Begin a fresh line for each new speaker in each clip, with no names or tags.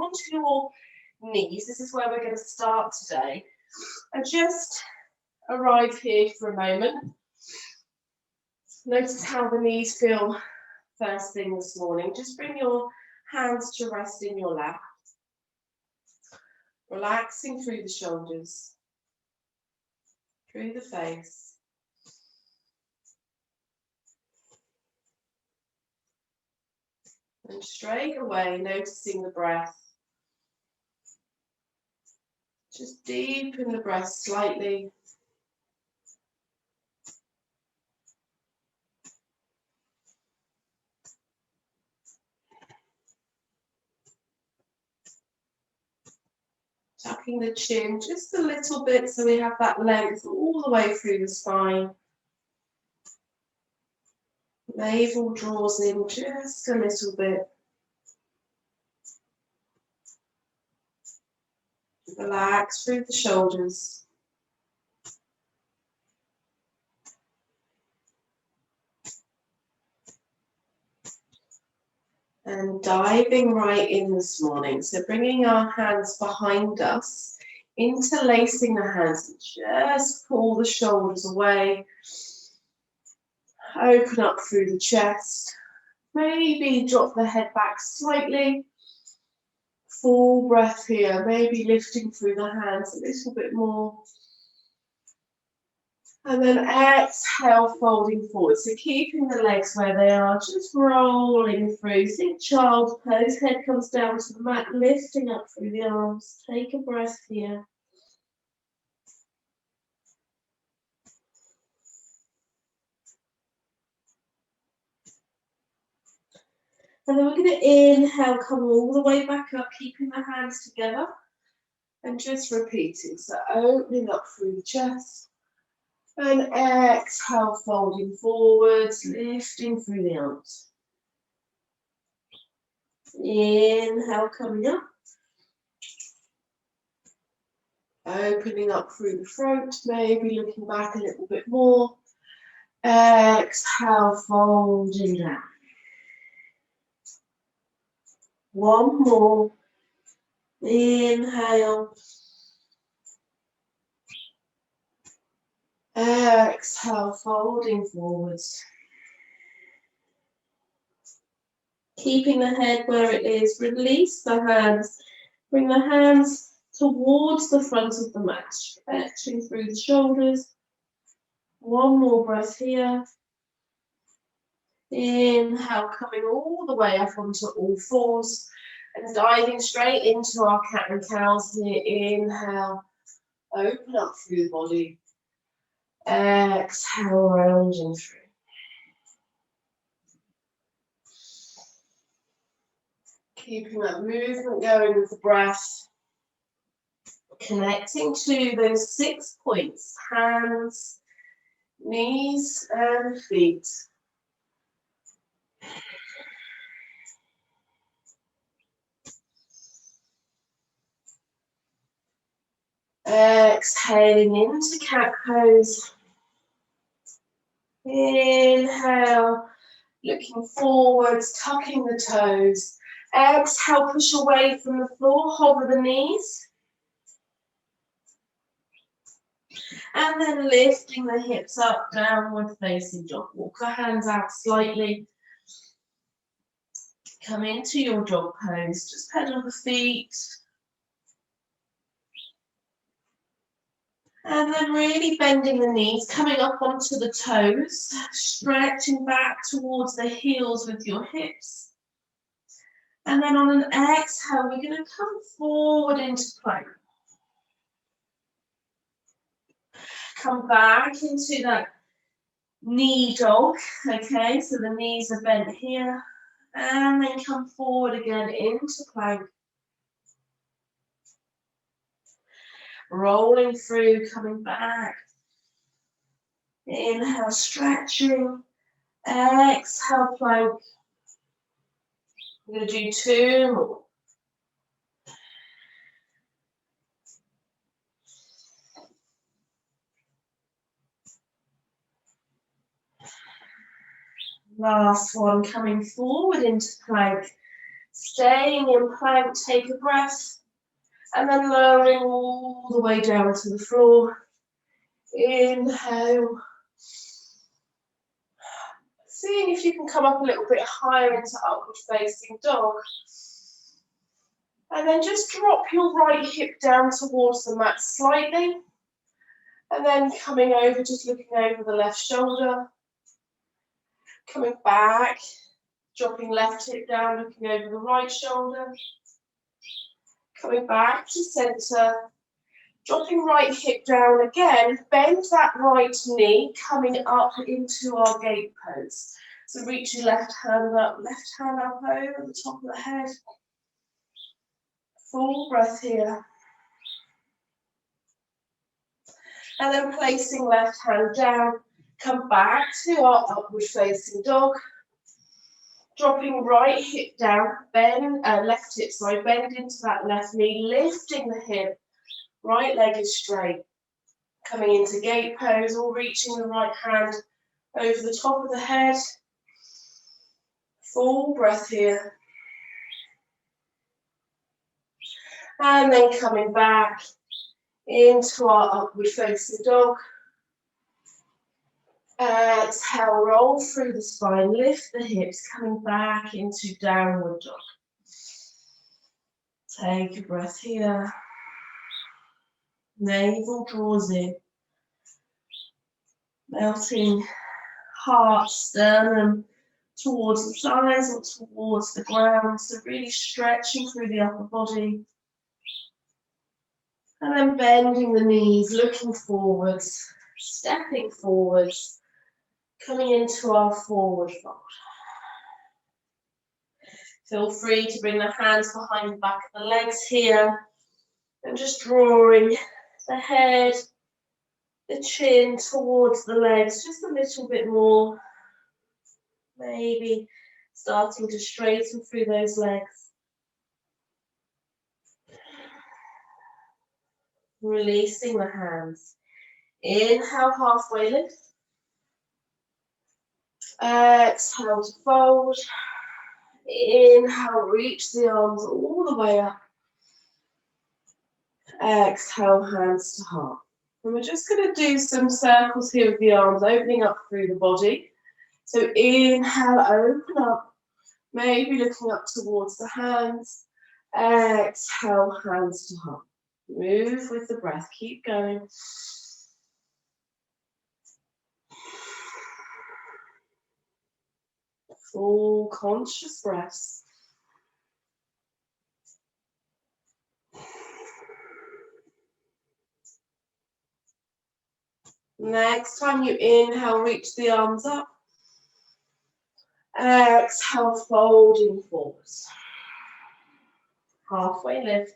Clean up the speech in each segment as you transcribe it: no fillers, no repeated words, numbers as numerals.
onto your knees. This is where we're going to start today. And just arrive here for a moment. Notice how the knees feel first thing this morning. Just bring your hands to rest in your lap. Relaxing through the shoulders, through the face. And straight away, noticing the breath. Just deepen the breath slightly. Tucking the chin just a little bit so we have that length all the way through the spine. Navel draws in just a little bit. Relax through the shoulders. And diving right in this morning. So bringing our hands behind us, interlacing the hands, just pull the shoulders away. Open up through the chest. Maybe drop the head back slightly. Full breath here, maybe lifting through the hands a little bit more. And then exhale, folding forward. So keeping the legs where they are, just rolling through. Think child's pose, head comes down to the mat, lifting up through the arms. Take a breath here. And then we're going to inhale, come all the way back up, keeping the hands together. And just repeating, so opening up through the chest. And exhale, folding forwards, lifting through the arms. Inhale, coming up. Opening up through the throat, maybe looking back a little bit more. Exhale, folding down. One more. Inhale. Exhale, folding forwards. Keeping the head where it is. Release the hands. Bring the hands towards the front of the mat. Stretching through the shoulders. One more breath here. Inhale, coming all the way up onto all fours. And diving straight into our cat and cows here. Inhale. Open up through the body. Exhale, rounding through. Keeping that movement going with the breath. Connecting to those 6 points. Hands, knees and feet. Exhaling into cat pose. Inhale, looking forwards, tucking the toes. Exhale, push away from the floor, hover the knees. And then lifting the hips up, downward facing dog. Walk our hands out slightly. Come into your dog pose. Just pedal the feet. And then really bending the knees, coming up onto the toes, stretching back towards the heels with your hips. And then on an exhale, we're going to come forward into plank. Come back into that knee dog, okay? So the knees are bent here. And then come forward again into plank. Rolling through, coming back. Inhale, stretching. Exhale, plank. We're going to do 2 more. Last one, coming forward into plank. Staying in plank, take a breath, and then lowering all the way down to the floor. Inhale. Seeing if you can come up a little bit higher into upward facing dog. And then just drop your right hip down towards the mat slightly. And then coming over, just looking over the left shoulder. Coming back, dropping left hip down, looking over the right shoulder. Coming back to center. Dropping right hip down again, bend that right knee, coming up into our gate pose. So reach your left hand up over the top of the head. Full breath here. And then placing left hand down, come back to our upward facing dog. Dropping right hip down, bend, left hip, bend into that left knee, lifting the hip. Right leg is straight. Coming into gate pose or reaching the right hand over the top of the head. Full breath here. And then coming back into our upward facing dog. Exhale, roll through the spine, lift the hips, coming back into downward dog. Take a breath here. Navel draws in. Melting heart, sternum towards the thighs or towards the ground. So really stretching through the upper body. And then bending the knees, looking forwards, stepping forwards, coming into our forward fold. Feel free to bring the hands behind the back of the legs here. And just drawing the head, the chin towards the legs, just a little bit more. Maybe starting to straighten through those legs. Releasing the hands. Inhale, halfway lift. Exhale to fold. Inhale, reach the arms all the way up. Exhale, hands to heart. And we're just going to do some circles here with the arms, opening up through the body. So inhale, open up, maybe looking up towards the hands. Exhale, hands to heart. Move with the breath, keep going. Full conscious breaths. Next time you inhale, reach the arms up. Exhale, folding forwards. Halfway lift.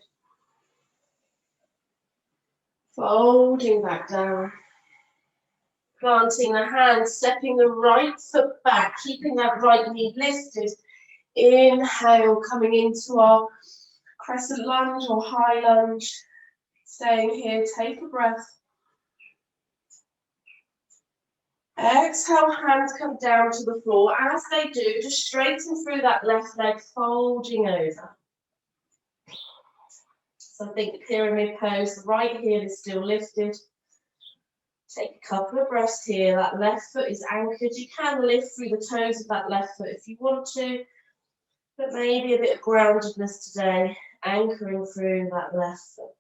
Folding back down. Planting the hands, stepping the right foot back, keeping that right knee lifted. Inhale, coming into our crescent lunge or high lunge. Staying here, take a breath. Exhale, hands come down to the floor. As they do, just straighten through that left leg, folding over. So think pyramid pose, the right heel is still lifted. Take a couple of breaths here. That left foot is anchored. You can lift through the toes of that left foot if you want to, but maybe a bit of groundedness today, anchoring through that left foot.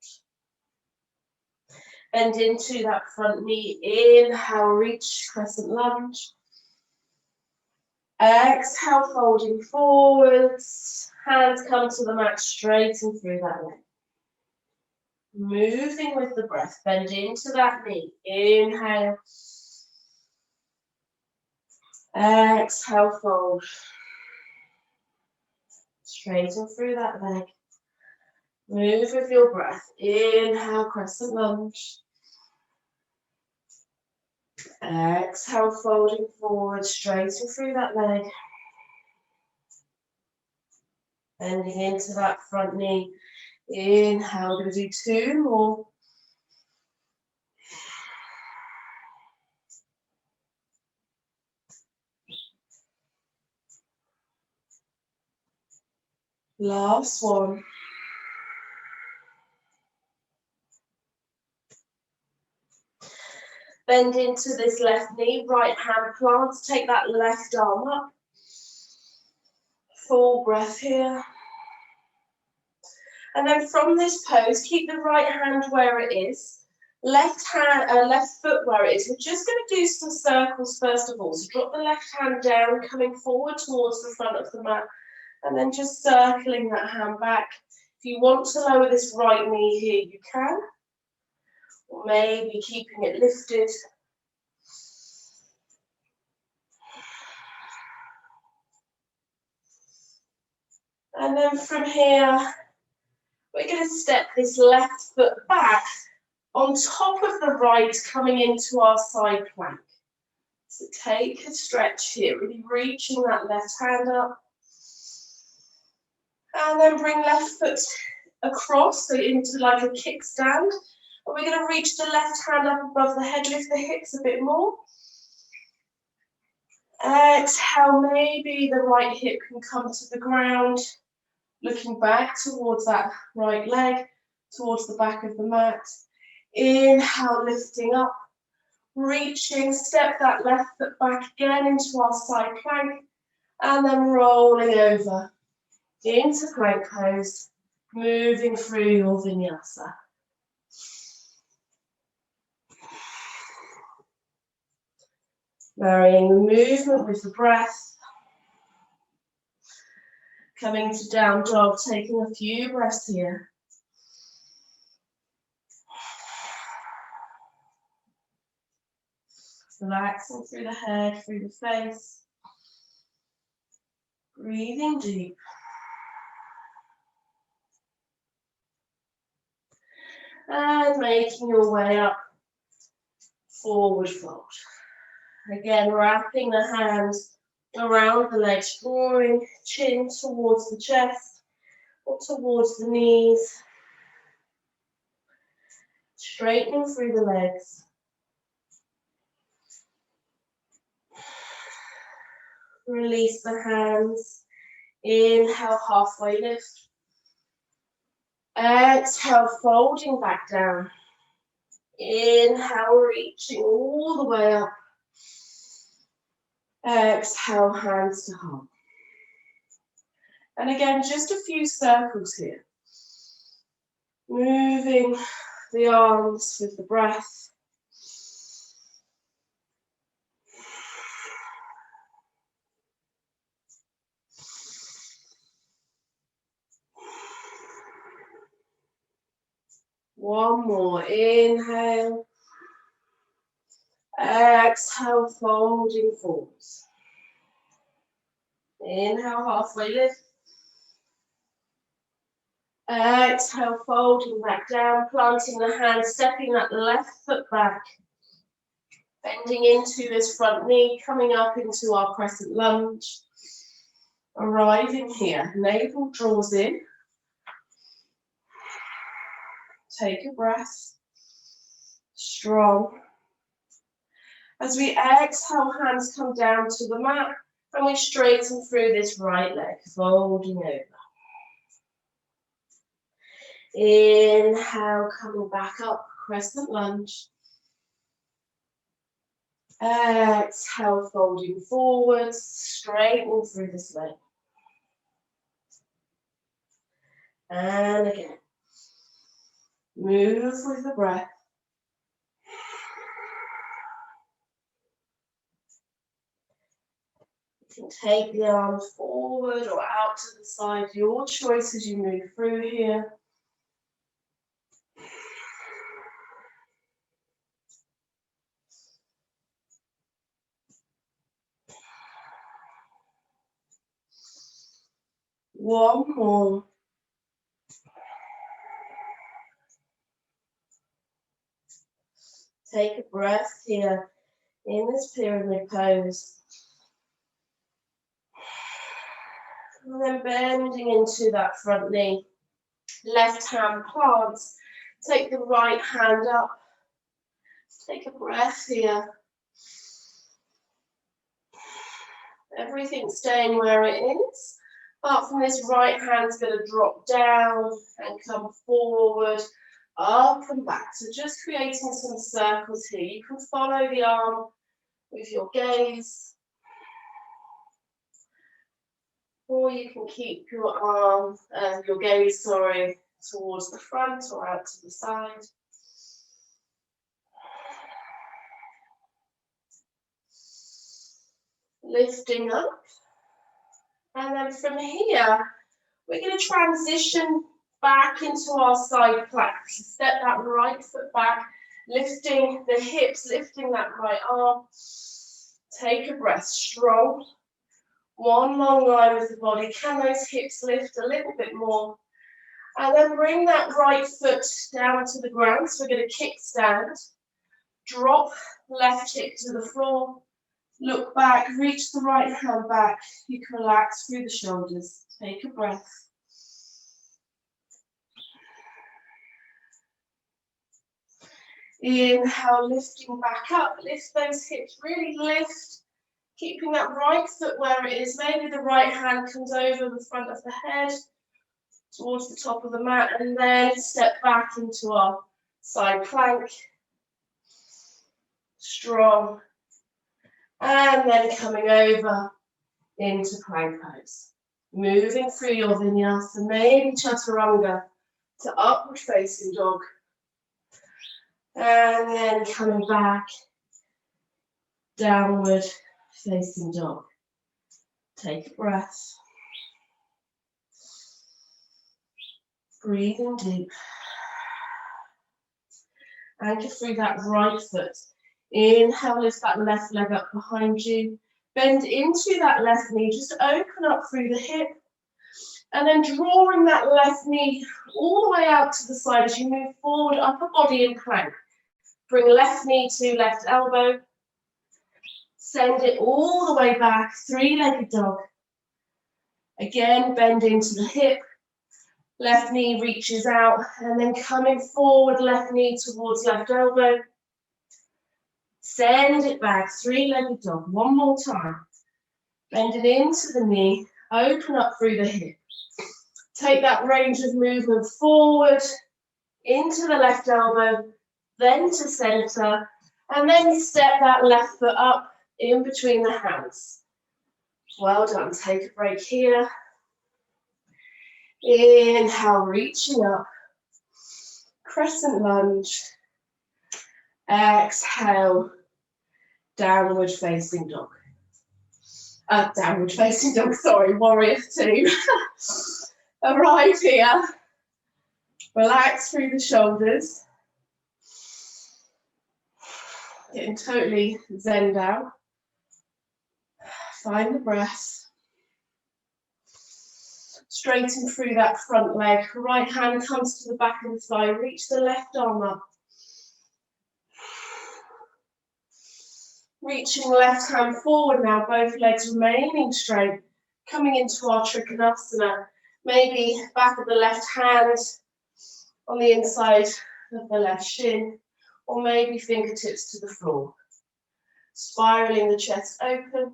Bend into that front knee. Inhale, reach crescent lunge. Exhale, folding forwards. Hands come to the mat, straighten through that leg. Moving with the breath, bend into that knee. Inhale. Exhale, fold. Straighten through that leg. Move with your breath. Inhale, crescent lunge. Exhale, folding forward, straighten through that leg. Bending into that front knee. Inhale, we're going to do two more. Last one. Bend into this left knee, right hand plants, take that left arm up. Full breath here. And then from this pose, keep the right hand where it is, left foot where it is. We're just going to do some circles first of all. So drop the left hand down, coming forward towards the front of the mat, and then just circling that hand back. If you want to lower this right knee here, you can, or maybe keeping it lifted. And then from here, we're going to step this left foot back on top of the right, coming into our side plank. So take a stretch here, really reaching that left hand up. And then bring left foot across, so into like a kickstand. And we're going to reach the left hand up above the head, lift the hips a bit more. Exhale, maybe the right hip can come to the ground. Looking back towards that right leg, towards the back of the mat. Inhale, lifting up, reaching, step that left foot back again into our side plank, and then rolling over into plank pose, moving through your vinyasa. Marrying the movement with the breath. Coming to down dog, taking a few breaths here. Relaxing through the head, through the face. Breathing deep. And making your way up, forward fold. Again, wrapping the hands around the legs, drawing chin towards the chest or towards the knees. Straightening through the legs. Release the hands. Inhale, halfway lift. Exhale, folding back down. Inhale, reaching all the way up. Exhale, hands to heart. And again, just a few circles here. Moving the arms with the breath. One more, inhale. Exhale, folding forwards. Inhale, halfway lift. Exhale, folding back down, planting the hands, stepping that left foot back. Bending into this front knee, coming up into our crescent lunge. Arriving here, navel draws in. Take a breath. Strong. As we exhale, hands come down to the mat, and we straighten through this right leg, folding over. Inhale, coming back up, crescent lunge. Exhale, folding forwards, straightening through this leg. And again. Move with the breath. You can take the arms forward or out to the side, your choice as you move through here. One more. Take a breath here in this pyramid pose. And then bending into that front knee. Left hand plants. Take the right hand up. Take a breath here. Everything staying where it is. Apart from this, right hand's going to drop down and come forward, up and back. So just creating some circles here. You can follow the arm with your gaze, or you can keep your arm, your gaze, sorry, towards the front or out to the side. Lifting up. And then from here, we're going to transition back into our side plank. So step that right foot back, lifting the hips, lifting that right arm. Take a breath, strong. One long line with the body. Can those hips lift a little bit more? And then bring that right foot down to the ground. So we're going to kickstand. Drop left hip to the floor. Look back, reach the right hand back. You can relax through the shoulders. Take a breath. Inhale, lifting back up. Lift those hips, really lift. Keeping that right foot where it is. Maybe the right hand comes over the front of the head towards the top of the mat, and then step back into our side plank. Strong. And then coming over into plank pose. Moving through your vinyasa, maybe chaturanga to upward facing dog. And then coming back, downward facing dog. Take a breath. Breathing deep. Anchor through that right foot. Inhale, lift that left leg up behind you. Bend into that left knee, just open up through the hip. And then drawing that left knee all the way out to the side as you move forward, upper body in plank. Bring left knee to left elbow. Send it all the way back, three-legged dog. Again, bend into the hip. Left knee reaches out, and then coming forward, left knee towards left elbow. Send it back, three-legged dog. One more time. Bend it into the knee, open up through the hip. Take that range of movement forward, into the left elbow, then to center, and then step that left foot up in between the hands. Well done. Take a break here. Inhale, reaching up. Crescent lunge. Exhale, downward facing dog. Downward facing dog, sorry, warrior two. Arrive here. Relax through the shoulders. Getting totally zen down. Find the breath. Straighten through that front leg. Right hand comes to the back of the thigh. Reach the left arm up. Reaching left hand forward now, both legs remaining straight. Coming into our Trikonasana. Maybe back of the left hand on the inside of the left shin, or maybe fingertips to the floor. Spiraling the chest open.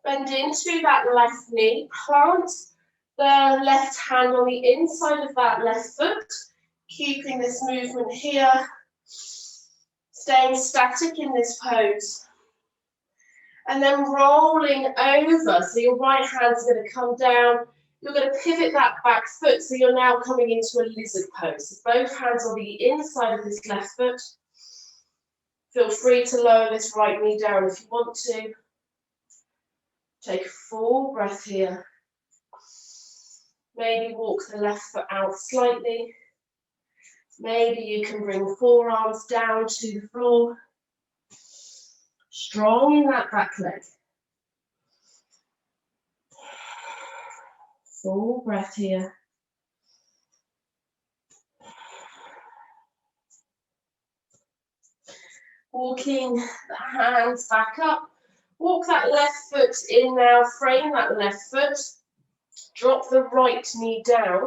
Bend into that left knee. Plant the left hand on the inside of that left foot. Keeping this movement here. Staying static in this pose. And then rolling over. So your right hand's going to come down. You're going to pivot that back foot. So you're now coming into a lizard pose. So both hands on the inside of this left foot. Feel free to lower this right knee down if you want to. Take a full breath here. Maybe walk the left foot out slightly. Maybe you can bring forearms down to the floor. Strong in that back leg. Full breath here. Walking the hands back up. Walk that left foot in now. Frame that left foot. Drop the right knee down.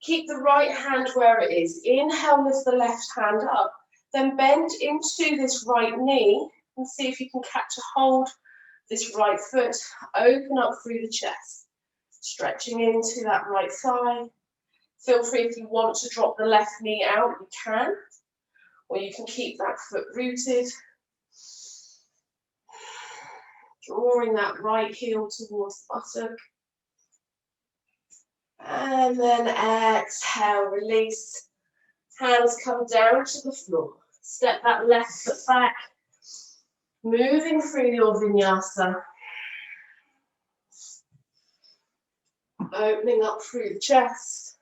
Keep the right hand where it is. Inhale, lift the left hand up. Then bend into this right knee. And see if you can catch a hold of this right foot. Open up through the chest. Stretching into that right thigh. Feel free if you want to drop the left knee out, you can. Or you can keep that foot rooted. Drawing that right heel towards the buttock. And then exhale, release. Hands come down to the floor. Step that left foot back. Moving through your vinyasa. Opening up through the chest.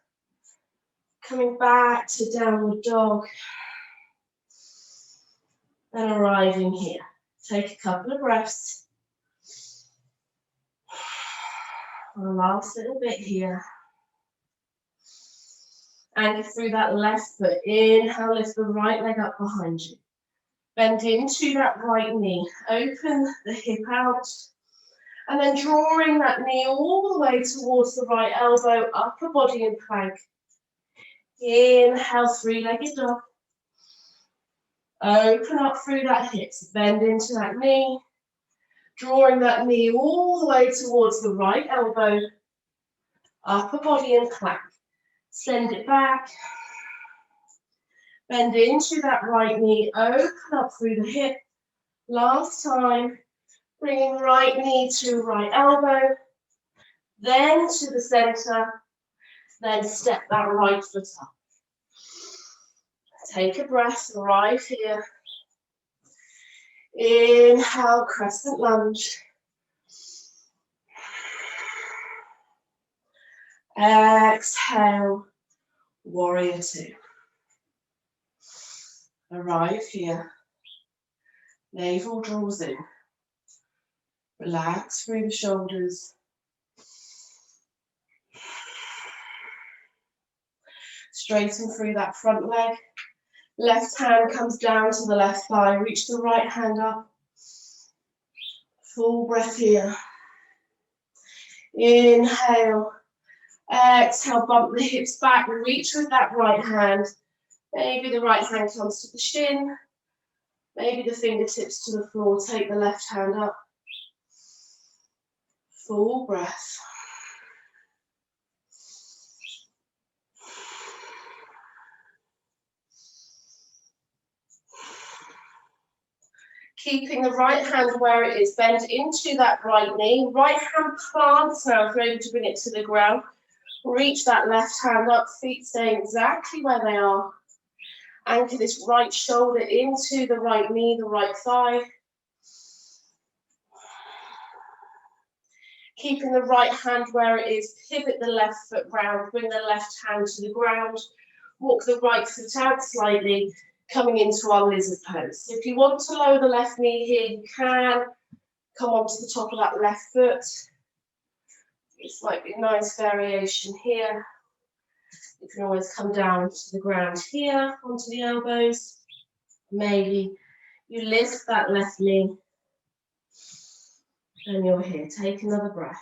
Coming back to downward dog. And arriving here. Take a couple of breaths. And last little bit here. Anchor through that left foot. Inhale, lift the right leg up behind you. Bend into that right knee. Open the hip out. And then drawing that knee all the way towards the right elbow, upper body in plank. Inhale, three-legged dog. Open up through that hips. Bend into that knee. Drawing that knee all the way towards the right elbow, upper body in plank. Send it back. Bend into that right knee. Open up through the hip. Last time. Bringing right knee to right elbow, then to the center, then step that right foot up. Take a breath, arrive here. Inhale, crescent lunge. Exhale, warrior two. Arrive here. Navel draws in. Relax through the shoulders. Straighten through that front leg. Left hand comes down to the left thigh. Reach the right hand up. Full breath here. Inhale. Exhale, bump the hips back. Reach with that right hand. Maybe the right hand comes to the shin. Maybe the fingertips to the floor. Take the left hand up. Full breath. Keeping the right hand where it is, bend into that right knee. Right hand plants now, if you're able to bring it to the ground. Reach that left hand up, feet staying exactly where they are. Anchor this right shoulder into the right knee, the right thigh. Keeping the right hand where it is, pivot the left foot round, bring the left hand to the ground. Walk the right foot out slightly, coming into our lizard pose. If you want to lower the left knee here, you can. Come onto the top of that left foot. This might be a nice variation here. You can always come down to the ground here, onto the elbows. Maybe you lift that left knee. And you're here. Take another breath.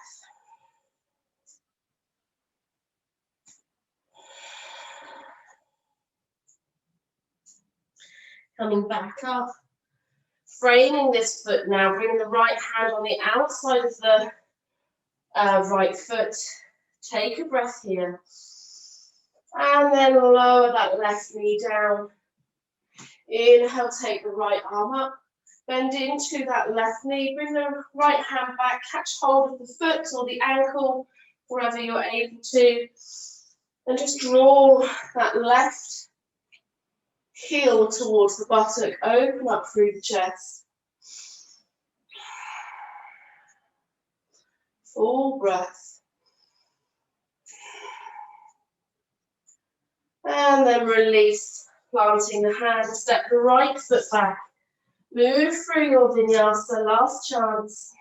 Coming back up. Framing this foot now. Bring the right hand on the outside of the right foot. Take a breath here. And then lower that left knee down. Inhale, take the right arm up. Bend into that left knee. Bring the right hand back. Catch hold of the foot or the ankle, wherever you're able to. And just draw that left heel towards the buttock. Open up through the chest. Full breath. And then release, planting the hand. Step the right foot back. Move through your vinyasa, last chance.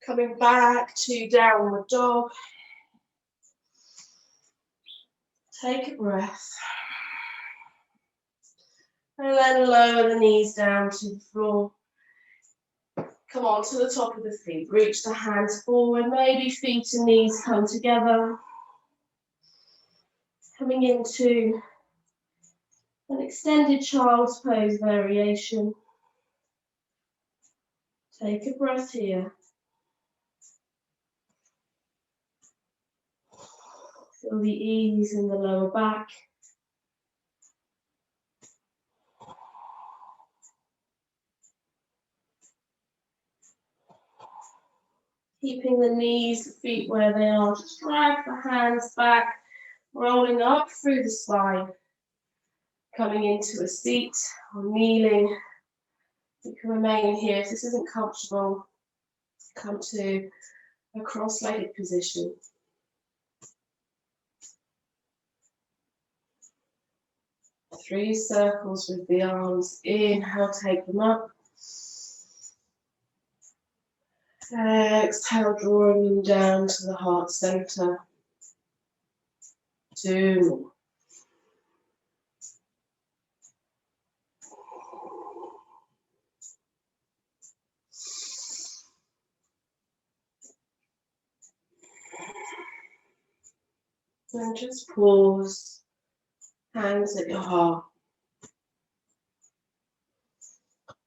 Coming back to downward dog. Take a breath. And then lower the knees down to the floor. Come on to the top of the feet. Reach the hands forward. Maybe feet and knees come together. Coming into An extended child's pose variation. Take a breath here. Feel the ease in the lower back. Keeping the knees, the feet where they are. Just drag the hands back, rolling up through the spine. Coming into a seat or kneeling. You can remain here if this isn't comfortable. Come to a cross-legged position. Three circles with the arms. Inhale, take them up. Exhale, drawing them down to the heart center. Two more. And just pause, hands at your heart.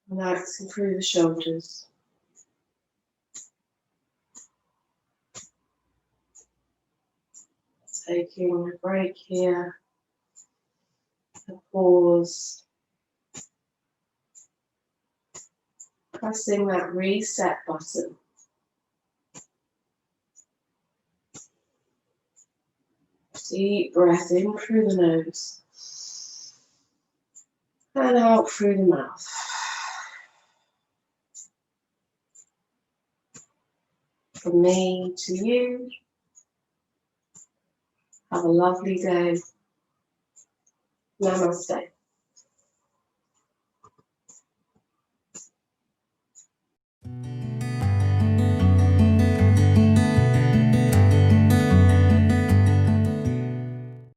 Relaxing through the shoulders. Taking a break here. A pause. Pressing that reset button. Deep breath in through the nose and out through the mouth. From me to you, have a lovely day. Namaste.